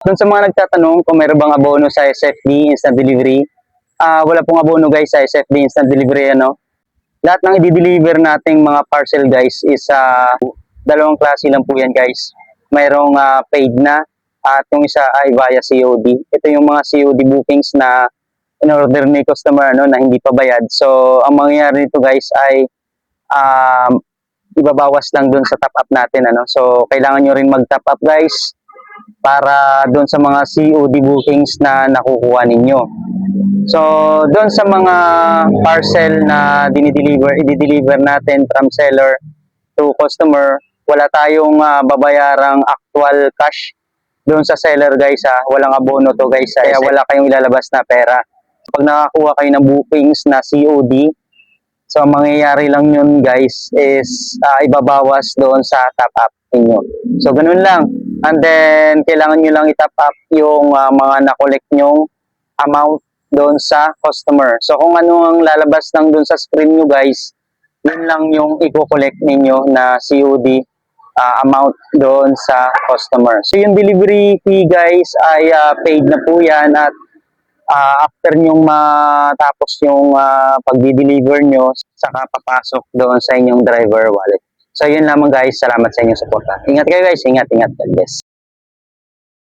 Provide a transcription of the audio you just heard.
Doon sa mga nagtatanong kung mayroon bang abono sa SFD Instant Delivery, wala pong abono guys sa SFD Instant Delivery. Lahat ng i-deliver nating mga parcel guys is dalawang klase lang po yan guys. Mayroong paid na at yung isa ay via COD. Ito yung mga COD bookings na in-order ni customer na hindi pa bayad. So ang mangyayari nito guys ay ibabawas lang dun sa top up natin. So kailangan nyo rin mag-top up guys para doon sa mga COD bookings na nakukuha ninyo. So, doon sa mga parcel na i-deliver natin from seller to customer, wala tayong babayarang actual cash doon sa seller guys. Walang abono to guys, kaya wala kayong ilalabas na pera. Pag nakakuha kayo ng bookings na COD, so ang mangyayari lang yun guys is ibabawas doon sa top up ninyo. So, ganun lang. And then, kailangan nyo lang i-top up yung mga na-collect nyong amount doon sa customer. So, kung ano ang lalabas lang doon sa screen nyo guys, yun lang yung i-collect ninyo na COD amount doon sa customer. So, yung delivery fee guys ay paid na po yan at after nyong matapos yung pag-deliver nyo, saka papasok doon sa inyong driver wallet. So, yun lamang guys. Salamat sa inyong support. Ingat kayo guys. Ingat. God bless.